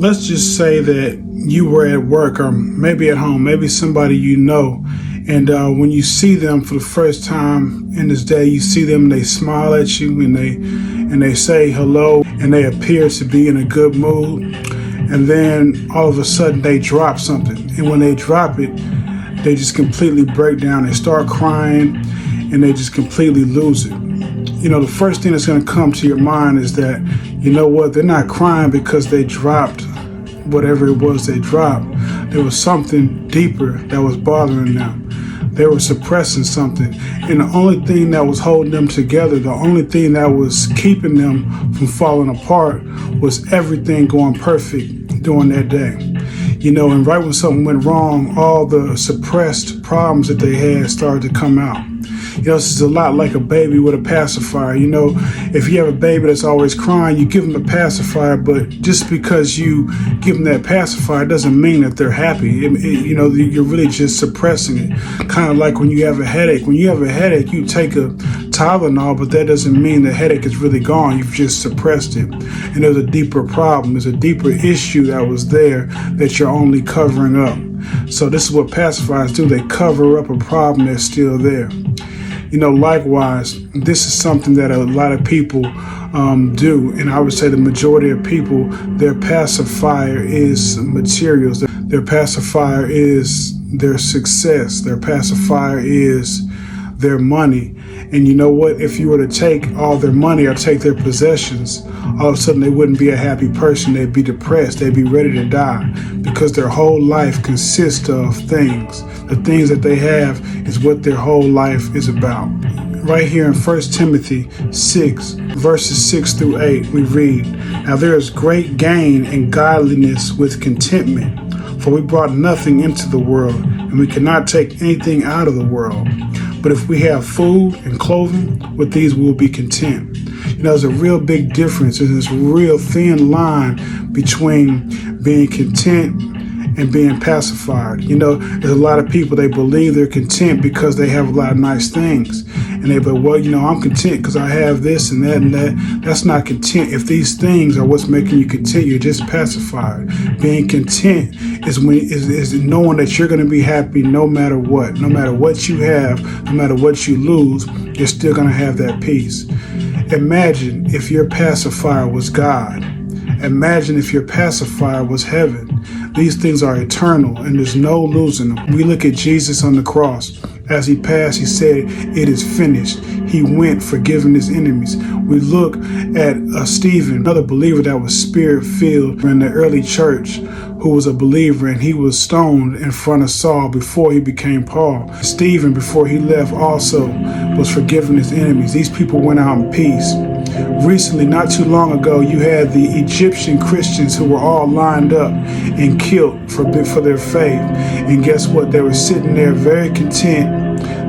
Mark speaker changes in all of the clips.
Speaker 1: let's just say that you were at work or maybe at home, maybe somebody you know, and when you see them for the first time in this day, you see them and they smile at you and they say hello and they appear to be in a good mood, and then all of a sudden they drop something, and when they drop it, they just completely break down. They start crying and they just completely lose it. You know, the first thing that's going to come to your mind is that, you know what, they're not crying because they dropped whatever it was they dropped. There was something deeper that was bothering them. They were suppressing something. And the only thing that was holding them together, the only thing that was keeping them from falling apart was everything going perfect during that day. You know, and right when something went wrong, all the suppressed problems that they had started to come out. You know, this is a lot like a baby with a pacifier. You know, if you have a baby that's always crying, you give them a pacifier, but just because you give them that pacifier doesn't mean that they're happy. You know, you're really just suppressing it. Kind of like when you have a headache. When you have a headache, you take a Tylenol, but that doesn't mean the headache is really gone. You've just suppressed it. And there's a deeper problem. There's a deeper issue that was there that you're only covering up. So this is what pacifiers do. They cover up a problem that's still there. You know, likewise, this is something that a lot of people do. And I would say the majority of people, their pacifier is materials. Their pacifier is their success. Their pacifier is their money. And you know what? If you were to take all their money or take their possessions, all of a sudden they wouldn't be a happy person. They'd be depressed. They'd be ready to die because their whole life consists of things. The things that they have is what their whole life is about. Right here in 1 Timothy 6, verses 6 through 8, we read, "Now there is great gain in godliness with contentment, for we brought nothing into the world, and we cannot take anything out of the world. But if we have food and clothing, with these we will be content." You know, there's a real big difference. There's this real thin line between being content and being pacified. You know, there's a lot of people, they believe they're content because they have a lot of nice things. And they be, well, you know, I'm content because I have this and that and that. That's not content. If these things are what's making you content, you're just pacified. Being content is knowing that you're going to be happy no matter what. No matter what you have, no matter what you lose, you're still going to have that peace. Imagine if your pacifier was God. Imagine if your pacifier was heaven. These things are eternal and there's no losing them. We look at Jesus on the cross. As he passed, he said, "It is finished." He went forgiving his enemies. We look at Stephen, another believer that was spirit-filled in the early church, who was a believer, and he was stoned in front of Saul before he became Paul. Stephen, before he left, also was forgiving his enemies. These people went out in peace. Recently, not too long ago, you had the Egyptian Christians who were all lined up and killed for their faith. And guess what? They were sitting there very content.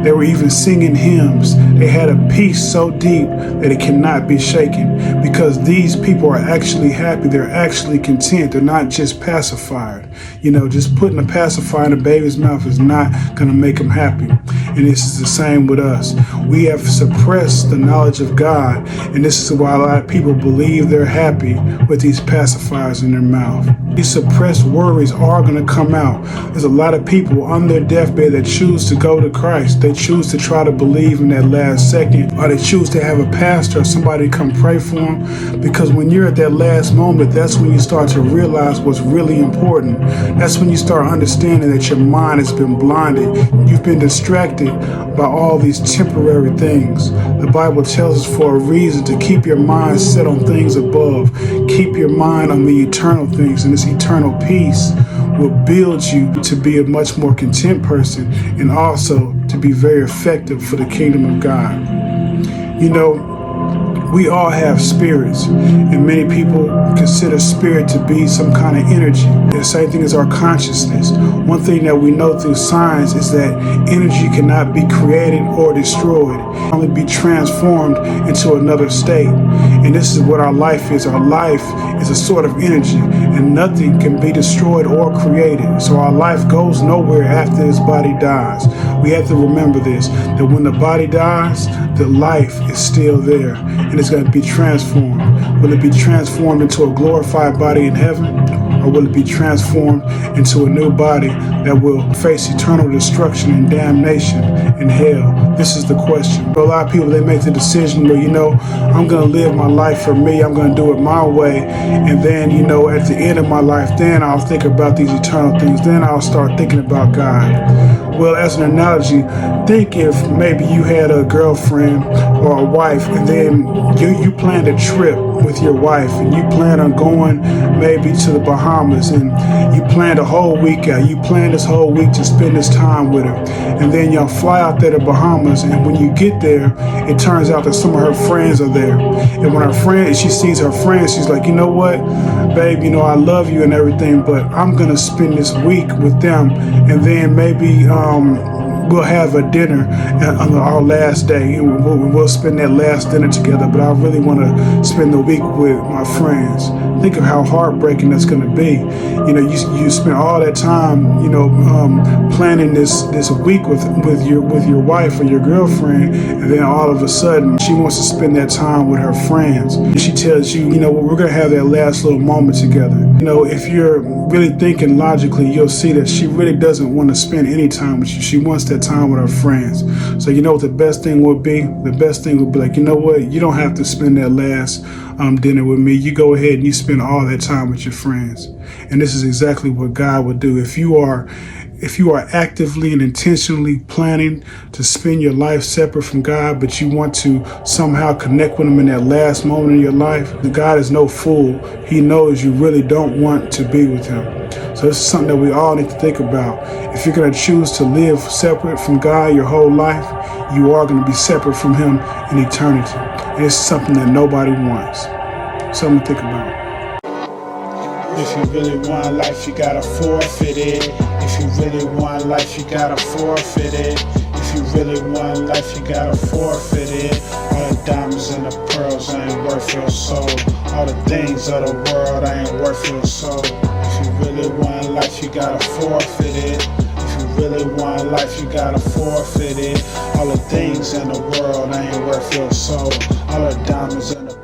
Speaker 1: They were even singing hymns. They had a peace so deep that it cannot be shaken, because these people are actually happy. They're actually content. They're not just pacified. You know, just putting a pacifier in a baby's mouth is not going to make them happy. And this is the same with us. We have suppressed the knowledge of God, and this is why a lot of people believe they're happy with these pacifiers in their mouth. These suppressed worries are going to come out. There's a lot of people on their deathbed that choose to go to Christ. They choose to try to believe in that last second, or they choose to have a pastor or somebody come pray for them, because when you're at that last moment, that's when you start to realize what's really important. That's when you start understanding that your mind has been blinded. You've been distracted by all these temporary things. The Bible tells us for a reason to keep your mind set on things above. Keep your mind on the eternal things, and this eternal peace will build you to be a much more content person, and also to be very effective for the kingdom of God. You know, we all have spirits, and many people consider spirit to be some kind of energy. The same thing as our consciousness. One thing that we know through science is that energy cannot be created or destroyed. It can only be transformed into another state. And this is what our life is. Our life is a sort of energy, and nothing can be destroyed or created. So our life goes nowhere after this body dies. We have to remember this, that when the body dies, the life is still there, and it's going to be transformed. Will it be transformed into a glorified body in heaven? Or will it be transformed into a new body that will face eternal destruction and damnation in hell? This is the question. For a lot of people, they make the decision where, I'm going to live my life for me. I'm going to do it my way. And then, at the end of my life, then I'll think about these eternal things. Then I'll start thinking about God. Well, as an analogy, think if maybe you had a girlfriend or a wife, and then you planned a trip with your wife, and you plan on going maybe to the Bahamas, and you planned a whole week out. You planned this whole week to spend this time with her, and then y'all fly out there to Bahamas, and when you get there, it turns out that some of her friends are there. And when she sees her friends, she's like, you know what, babe, I love you and everything, but I'm gonna spend this week with them, and then maybe we'll have a dinner on our last day. We'll spend that last dinner together, but I really want to spend the week with my friends. Think of how heartbreaking that's going to be. You spend all that time, planning this week with your wife or your girlfriend, and then all of a sudden she wants to spend that time with her friends. And she tells you, we're going to have that last little moment together. If you're really thinking logically, you'll see that she really doesn't want to spend any time with you. She wants that time with her friends. So what the best thing would be? The best thing would be like, you don't have to spend that last dinner with me. You go ahead and you spend all that time with your friends. And this is exactly what God would do. If you are actively and intentionally planning to spend your life separate from God, but you want to somehow connect with him in that last moment in your life, God is no fool. He knows you really don't want to be with him. So this is something that we all need to think about. If you're going to choose to live separate from God your whole life, you are going to be separate from him in eternity. And it's something that nobody wants. Something to think about. If you really want life, you gotta forfeit it. If you really want life, you gotta forfeit it. If you really want life, you gotta forfeit it. All the diamonds and the pearls ain't worth your soul. All the things of the world ain't worth your soul. If you really want life, you gotta forfeit it. If you really want life, you gotta forfeit it. All the things in the world ain't worth your soul. All the diamonds and the